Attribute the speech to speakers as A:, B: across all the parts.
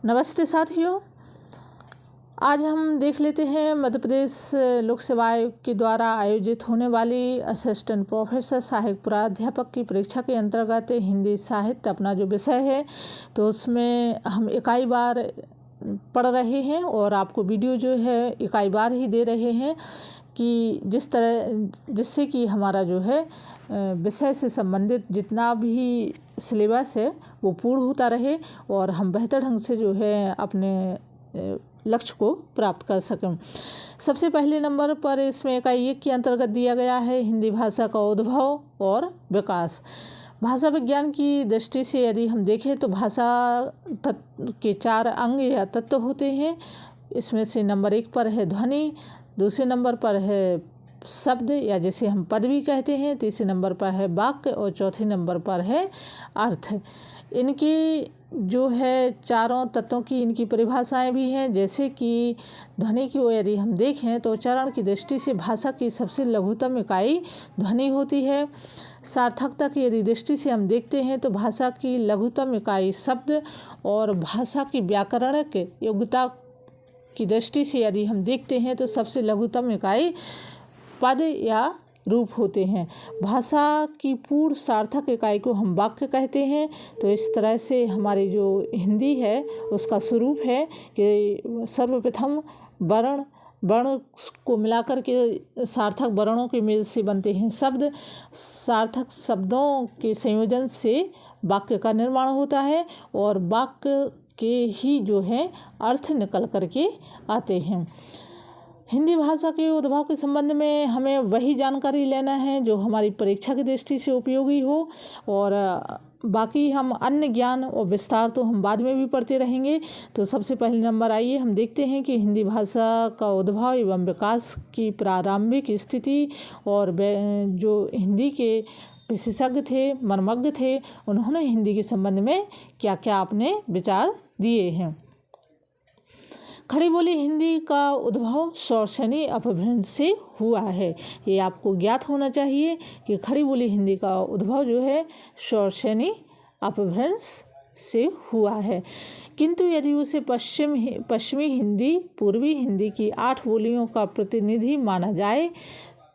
A: नमस्ते साथियों, आज हम देख लेते हैं मध्य प्रदेश लोक सेवा आयोग के द्वारा आयोजित होने वाली असिस्टेंट प्रोफेसर सहायक प्राध्यापक की परीक्षा के अंतर्गत हिंदी साहित्य अपना जो विषय है तो उसमें हम इकाई बार पढ़ रहे हैं और आपको वीडियो जो है इकाई बार ही दे रहे हैं कि जिससे कि हमारा जो है विषय से संबंधित जितना भी सिलेबस है वो पूर्ण होता रहे और हम बेहतर ढंग से जो है अपने लक्ष्य को प्राप्त कर सकें। सबसे पहले नंबर पर इसमें इकाई 1 के अंतर्गत दिया गया है हिंदी भाषा का उद्भव और विकास। भाषा विज्ञान की दृष्टि से यदि हम देखें तो भाषा के 4 अंग या तत्व होते हैं। इसमें से नंबर 1 पर है ध्वनि, दूसरे नंबर पर है शब्द या जिसे हम पद भी कहते हैं, तीसरे नंबर पर है वाक्य और चौथे नंबर पर है अर्थ। इनकी जो है चारों तत्वों की इनकी परिभाषाएं भी हैं। जैसे कि ध्वनि की यदि हम देखें तो उच्चारण की दृष्टि से भाषा की सबसे लघुतम इकाई ध्वनि होती है। सार्थकता की यदि दृष्टि से हम देखते हैं तो भाषा की लघुतम इकाई शब्द और भाषा की व्याकरणिक योग्यता की दृष्टि से यदि हम देखते हैं तो सबसे लघुतम इकाई पद या रूप होते हैं। भाषा की पूर्ण सार्थक इकाई को हम वाक्य कहते हैं। तो इस तरह से हमारी जो हिंदी है उसका स्वरूप है कि सर्वप्रथम वर्ण को मिलाकर के सार्थक वर्णों के मेल से बनते हैं शब्द। सार्थक शब्दों के संयोजन से वाक्य का निर्माण होता है और वाक्य के ही जो है अर्थ निकल करके आते हैं। हिंदी भाषा के उद्भव के संबंध में हमें वही जानकारी लेना है जो हमारी परीक्षा की दृष्टि से उपयोगी हो और बाकी हम अन्य ज्ञान और विस्तार तो हम बाद में भी पढ़ते रहेंगे। तो सबसे पहले नंबर आइए हम देखते हैं कि हिंदी भाषा का उद्भव एवं विकास की प्रारंभिक स्थिति और जो हिंदी के विशेषज्ञ थे, मर्मज्ञ थे, उन्होंने हिंदी के संबंध में क्या क्या अपने विचार दिए हैं। खड़ी बोली हिंदी का उद्भव शौर्सैनी अपभ्रंश से हुआ है। ये आपको ज्ञात होना चाहिए कि खड़ी बोली हिंदी का उद्भव जो है शौर्सैनी अपभ्रंश से हुआ है। किंतु यदि उसे पश्चिमी हिंदी, पूर्वी हिंदी की 8 बोलियों का प्रतिनिधि माना जाए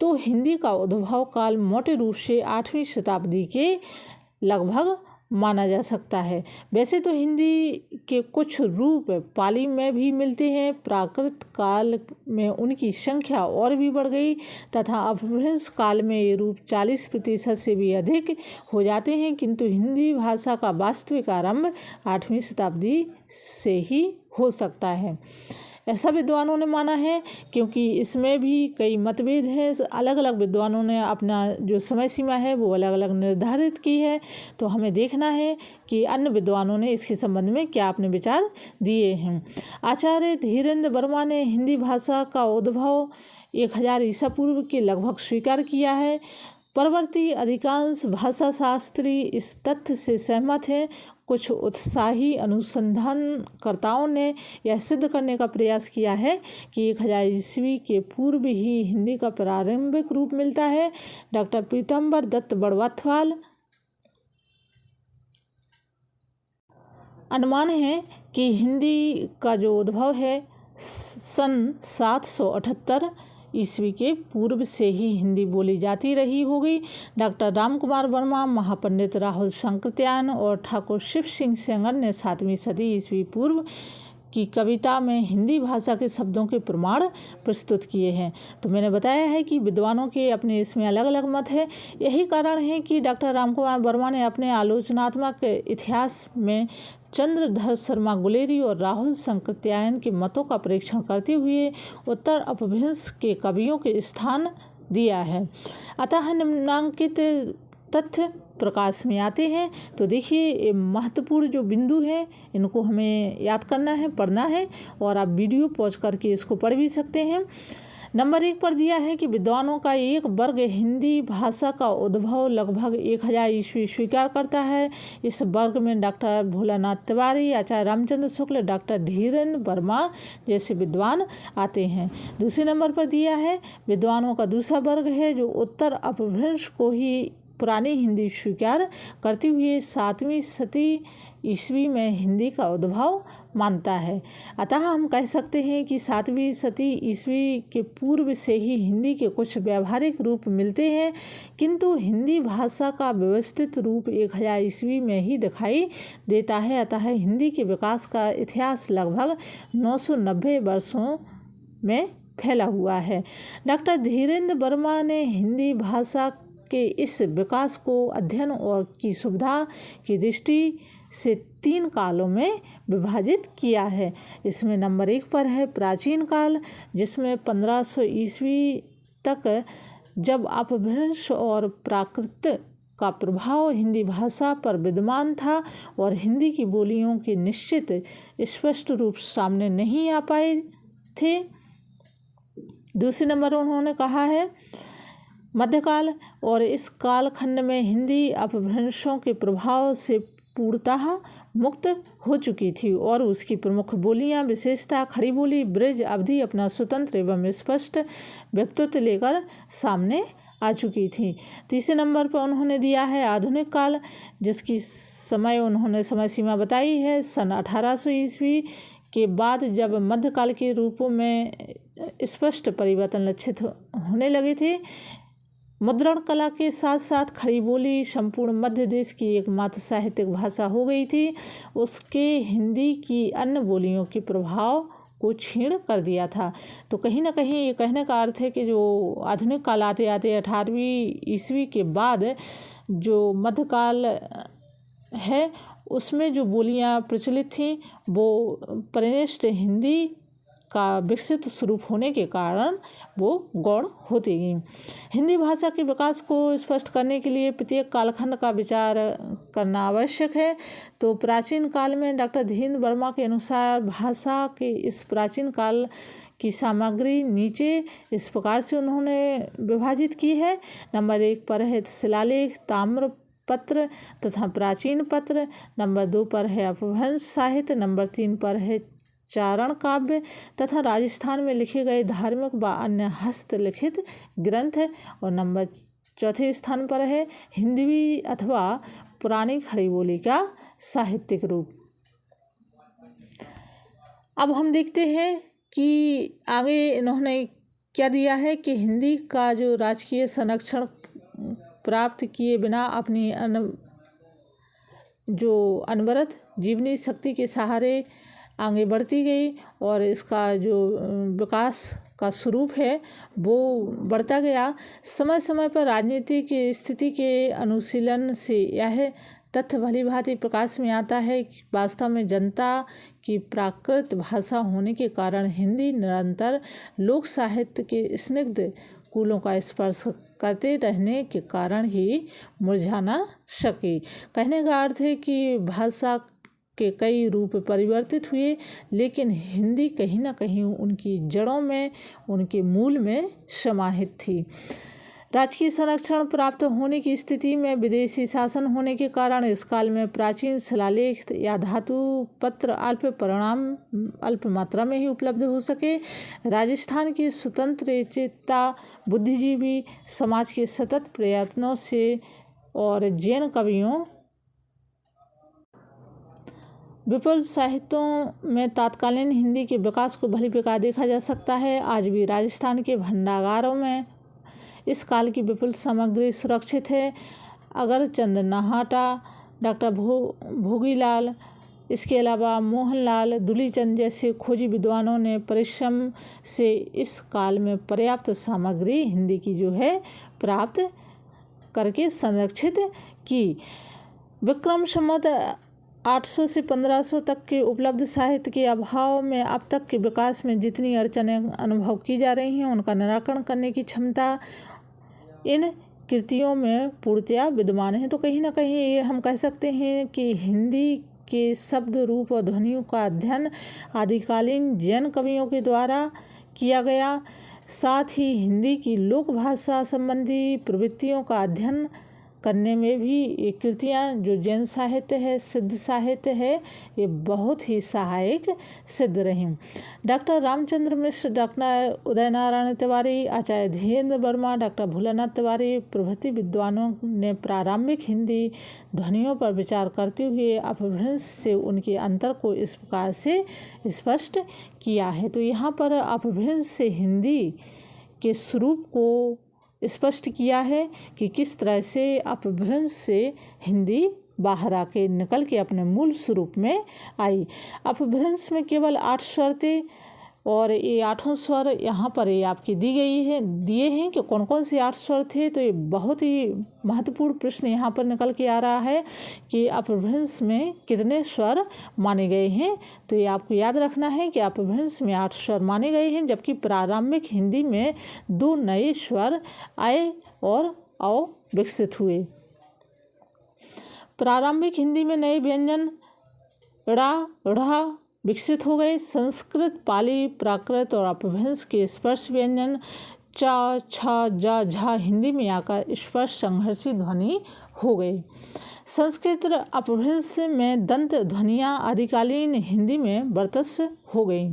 A: तो हिंदी का उद्भव काल मोटे रूप से 8वीं शताब्दी के लगभग माना जा सकता है। वैसे तो हिंदी के कुछ रूप पाली में भी मिलते हैं। प्राकृत काल में उनकी संख्या और भी बढ़ गई तथा अपभ्रंश काल में ये रूप 40% से भी अधिक हो जाते हैं। किंतु हिंदी भाषा का वास्तविक आरंभ 8वीं शताब्दी से ही हो सकता है, ऐसा विद्वानों ने माना है। क्योंकि इसमें भी कई मतभेद हैं, अलग अलग विद्वानों ने अपना जो समय सीमा है वो अलग अलग निर्धारित की है। तो हमें देखना है कि अन्य विद्वानों ने इसके संबंध में क्या अपने विचार दिए हैं। आचार्य धीरेन्द्र वर्मा ने हिंदी भाषा का उद्भव 1000 ईसा पूर्व के लगभग स्वीकार किया है। परवर्ती अधिकांश भाषा शास्त्री इस तथ्य से सहमत हैं। कुछ उत्साही अनुसंधानकर्ताओं ने यह सिद्ध करने का प्रयास किया है कि 1000 ईस्वी के पूर्व ही हिंदी का प्रारंभिक रूप मिलता है। डॉक्टर पीताम्बर दत्त बड़वाथवाल अनुमान है कि हिंदी का जो उद्भव है सन 778 ईस्वी के पूर्व से ही हिंदी बोली जाती रही होगी। डॉक्टर रामकुमार वर्मा, महापंडित राहुल शंकरत्यायन और ठाकुर शिव सिंह सेंगर ने 7वीं सदी ईस्वी पूर्व की कविता में हिंदी भाषा के शब्दों के प्रमाण प्रस्तुत किए हैं। तो मैंने बताया है कि विद्वानों के अपने इसमें अलग अलग मत है। यही कारण है कि डॉक्टर रामकुमार वर्मा ने अपने आलोचनात्मक इतिहास में चंद्रधर शर्मा गुलेरी और राहुल शंकरत्यायन के मतों का परीक्षण करते हुए उत्तर अपभ्रंश के कवियों के स्थान दिया है। अतः निम्नांकित तथ्य प्रकाश में आते हैं। तो देखिए महत्वपूर्ण जो बिंदु है इनको हमें याद करना है, पढ़ना है और आप वीडियो पॉज करके इसको पढ़ भी सकते हैं। नंबर 1 पर दिया है कि विद्वानों का एक वर्ग हिंदी भाषा का उद्भव लगभग 1000 ईस्वी स्वीकार करता है। इस वर्ग में डॉक्टर भोलानाथ तिवारी, आचार्य रामचंद्र शुक्ल, डॉक्टर धीरेन्द्र वर्मा जैसे विद्वान आते हैं। दूसरे नंबर पर दिया है विद्वानों का दूसरा वर्ग है जो उत्तर अपभ्रंश को ही पुरानी हिंदी स्वीकार करते हुए 7वीं शती ईस्वी में हिंदी का उद्भव मानता है। अतः हम कह सकते हैं कि 7वीं शती ईस्वी के पूर्व से ही हिंदी के कुछ व्यावहारिक रूप मिलते हैं, किंतु हिंदी भाषा का व्यवस्थित रूप 1000 ईस्वी में ही दिखाई देता है। अतः हिंदी के विकास का इतिहास लगभग 990 वर्षों में फैला हुआ है। डॉक्टर धीरेन्द्र वर्मा ने हिंदी भाषा के इस विकास को अध्ययन और की सुविधा की दृष्टि से 3 कालों में विभाजित किया है। इसमें नंबर 1 पर है प्राचीन काल, जिसमें 1500 ईस्वी तक जब अपभ्रंश और प्राकृत का प्रभाव हिंदी भाषा पर विद्यमान था और हिंदी की बोलियों के निश्चित स्पष्ट रूप सामने नहीं आ पाए थे। दूसरे नंबर उन्होंने कहा है मध्यकाल, और इस कालखंड में हिंदी अपभ्रंशों के प्रभाव से पूर्णतः मुक्त हो चुकी थी और उसकी प्रमुख बोलियां विशेषतः खड़ी बोली, ब्रज अवधि अपना स्वतंत्र एवं स्पष्ट व्यक्तित्व लेकर सामने आ चुकी थी। तीसरे नंबर पर उन्होंने दिया है आधुनिक काल, जिसकी उन्होंने समय सीमा बताई है सन 1800 ईस्वी के बाद, जब मध्यकाल के रूपों में स्पष्ट परिवर्तन लक्षित होने लगे थे। मुद्रण कला के साथ साथ खड़ी बोली संपूर्ण मध्य देश की एकमात्र साहित्यिक भाषा हो गई थी। उसके हिंदी की अन्य बोलियों के प्रभाव को क्षीण कर दिया था। तो कहीं ना कहीं ये कहने का अर्थ है कि जो आधुनिक काल आते आते 18वीं ईस्वी के बाद जो मध्यकाल है उसमें जो बोलियां प्रचलित थीं वो परिनिष्ठ हिंदी का विकसित स्वरूप होने के कारण वो गौण होती गई। हिंदी भाषा के विकास को स्पष्ट करने के लिए प्रत्येक कालखंड का विचार करना आवश्यक है। तो प्राचीन काल में डॉक्टर धीरेन्द्र वर्मा के अनुसार भाषा के इस प्राचीन काल की सामग्री नीचे इस प्रकार से उन्होंने विभाजित की है। नंबर 1 पर है शिलालेख, ताम्र पत्र तथा प्राचीन पत्र। नंबर 2 पर है अपभ्रंश साहित्य। नंबर 3 पर है चारण काव्य तथा राजस्थान में लिखे गए धार्मिक व अन्य हस्तलिखित ग्रंथ। और नंबर 4 स्थान पर है हिंदवी अथवा पुरानी खड़ी बोली का साहित्यिक रूप। अब हम देखते हैं कि आगे इन्होंने क्या दिया है कि हिंदी का जो राजकीय संरक्षण प्राप्त किए बिना अपनी अनवरत जीवनी शक्ति के सहारे आगे बढ़ती गई और इसका जो विकास का स्वरूप है वो बढ़ता गया। समय समय पर राजनीति की स्थिति के अनुशीलन से यह तथ्य भली भांति प्रकाश में आता है कि वास्तव में जनता की प्राकृत भाषा होने के कारण हिंदी निरंतर लोक साहित्य के स्निग्ध कूलों का स्पर्श करते रहने के कारण ही मुरझा न सके। कहने का अर्थ है कि भाषा के कई रूप परिवर्तित हुए, लेकिन हिंदी कहीं ना कहीं उनकी जड़ों में, उनके मूल में समाहित थी। राजकीय संरक्षण प्राप्त होने की स्थिति में विदेशी शासन होने के कारण इस काल में प्राचीन शिलालेख या धातु पत्र अल्प मात्रा में ही उपलब्ध हो सके। राजस्थान की स्वतंत्र चेतना बुद्धिजीवी समाज के सतत प्रयत्नों से और जैन कवियों विपुल साहित्यों में तत्कालीन हिंदी के विकास को भली प्रकार देखा जा सकता है। आज भी राजस्थान के भंडागारों में इस काल की विपुल सामग्री सुरक्षित है। अगर चंद नाहटा, डॉक्टर भोगीलाल, इसके अलावा मोहनलाल दुलीचंद जैसे खोजी विद्वानों ने परिश्रम से इस काल में पर्याप्त सामग्री हिंदी की जो है प्राप्त करके संरक्षित की। विक्रम संवत 800 से 1500 तक के उपलब्ध साहित्य के अभाव में अब तक के विकास में जितनी अड़चनें अनुभव की जा रही हैं उनका निराकरण करने की क्षमता इन कृतियों में पूर्णतया विद्यमान है। तो कहीं ना कहीं ये हम कह सकते हैं कि हिंदी के शब्द रूप और ध्वनियों का अध्ययन आदिकालीन जैन कवियों के द्वारा किया गया। साथ ही हिंदी की लोक भाषा संबंधी प्रवृत्तियों का अध्ययन करने में भी ये कृतियाँ जो जैन साहित्य है, सिद्ध साहित्य है, ये बहुत ही सहायक सिद्ध रहीं। डॉक्टर रामचंद्र मिश्र, डॉक्टर उदय नारायण तिवारी, आचार्य धीरेन्द्र वर्मा, डॉक्टर भोलानाथ तिवारी प्रभृति विद्वानों ने प्रारंभिक हिंदी ध्वनियों पर विचार करते हुए अपभ्रंश से उनके अंतर को इस प्रकार से स्पष्ट किया है। तो यहाँ पर अपभ्रंश से हिंदी के स्वरूप को स्पष्ट किया है कि किस तरह से अपभ्रंश से हिंदी बाहर आके निकल के अपने मूल स्वरूप में आई। अपभ्रंश में केवल 8 स्वर थे और ये 8 स्वर यहाँ पर ये आपकी दिए हैं कि कौन कौन से 8 स्वर थे। तो ये बहुत ही महत्वपूर्ण प्रश्न यहाँ पर निकल के आ रहा है कि अपभ्रंश में कितने स्वर माने गए हैं। तो ये आपको याद रखना है कि अपभ्रंश में 8 स्वर माने गए हैं, जबकि प्रारंभिक हिंदी में 2 नए स्वर आए और विकसित हुए। प्रारंभिक हिंदी में नए व्यंजन ड़ा, ढ़ विकसित हो गए। संस्कृत, पाली, प्राकृत और अपभ्रंश के स्पर्श व्यंजन च, छ, ज, झ हिंदी में आकर स्पर्श संघर्षी ध्वनि हो गए। संस्कृत अपभ्रंश में दंत ध्वनियाँ आदिकालीन हिंदी में वर्चस्व हो गई।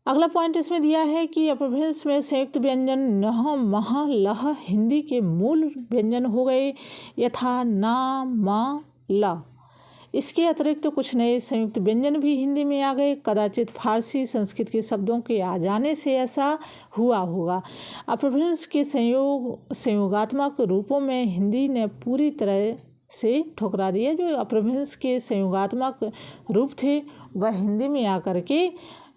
A: अगला पॉइंट इसमें दिया है कि अपभ्रंश में संयुक्त व्यंजन नह, मह, लह हिंदी के मूल व्यंजन हो गए, यथा न, म, ल। इसके अतिरिक्त तो कुछ नए संयुक्त व्यंजन भी हिंदी में आ गए। कदाचित फारसी संस्कृत के शब्दों के आ जाने से ऐसा हुआ होगा। अपभ्रंश के संयोगात्मक रूपों में हिंदी ने पूरी तरह से ठुकरा दिया। जो अपभ्रंश के संयोगात्मक रूप थे वह हिंदी में आकर के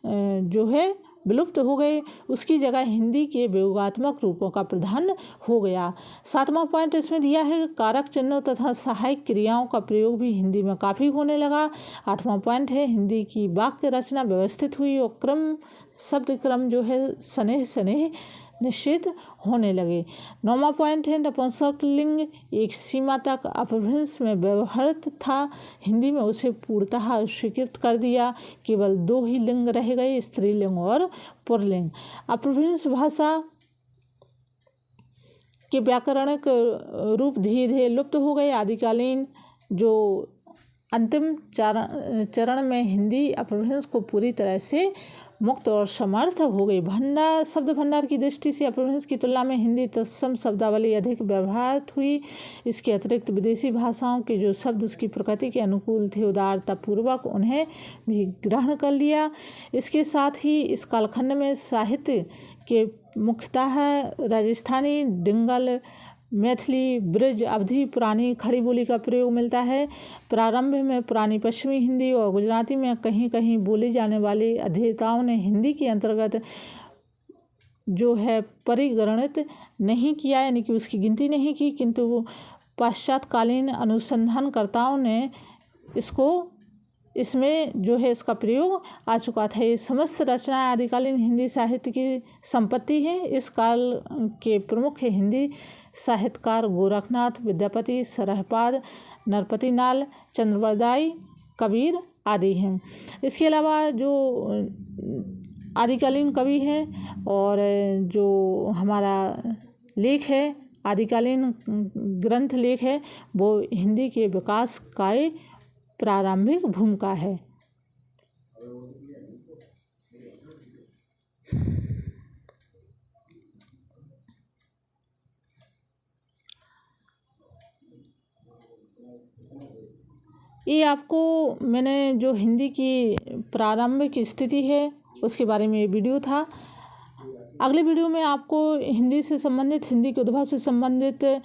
A: जो है विलुप्त हो गए। उसकी जगह हिंदी के वियोगात्मक रूपों का प्रधान हो गया। 7वां पॉइंट इसमें दिया है कारक चिन्हों तथा सहायक क्रियाओं का प्रयोग भी हिंदी में काफ़ी होने लगा। 8वां पॉइंट है हिंदी की वाक्य रचना व्यवस्थित हुई और शब्द क्रम जो है सनेह सनेह निश्चित होने लगे। 9वां पॉइंट है नपुंसकलिंग एक सीमा तक अपभ्रंश में व्यवहृत था, हिंदी में उसे पूर्णतः स्वीकृत कर दिया। केवल 2 ही लिंग रह गए, स्त्रीलिंग और पुल्लिंग। अपभ्रंश भाषा के व्याकरणिक रूप धीरे धीरे लुप्त हो गए। आदिकालीन जो अंतिम चरण में हिंदी अपभ्रंश को पूरी तरह से मुक्त और समर्थ हो गई। शब्द भंडार की दृष्टि से अपभ्रंश की तुलना में हिंदी तत्सम शब्दावली अधिक व्यवहारित हुई। इसके अतिरिक्त विदेशी भाषाओं के जो शब्द उसकी प्रकृति के अनुकूल थे, उदारतापूर्वक उन्हें भी ग्रहण कर लिया। इसके साथ ही इस कालखंड में साहित्य के मुख्यतः राजस्थानी, डिंगल, मैथिली, ब्रज, अवधी, पुरानी खड़ी बोली का प्रयोग मिलता है। प्रारंभ में पुरानी पश्चिमी हिंदी और गुजराती में कहीं कहीं बोली जाने वाली अध्येताओं ने हिंदी के अंतर्गत जो है परिगणित नहीं किया, यानी कि उसकी गिनती नहीं की, किंतु पाश्चात्यकालीन अनुसंधानकर्ताओं ने इसमें जो है इसका प्रयोग आ चुका था। ये समस्त रचनाएं आदिकालीन हिंदी साहित्य की संपत्ति है। इस काल के प्रमुख हिंदी साहित्यकार गोरखनाथ, विद्यापति, सरहपाद, नरपति नाल, चंद्रवरदाई, कबीर आदि हैं। इसके अलावा जो आदिकालीन कवि हैं और जो हमारा लेख है, आदिकालीन ग्रंथ लेख है, वो हिंदी के विकास का प्रारंभिक भूमिका है। ये आपको मैंने जो हिंदी की प्रारंभिक स्थिति है उसके बारे में ये वीडियो था। अगले वीडियो में आपको हिंदी से संबंधित, हिंदी के उद्भव से संबंधित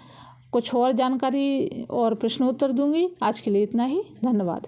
A: कुछ और जानकारी और प्रश्नोत्तर दूंगी। आज के लिए इतना ही, धन्यवाद।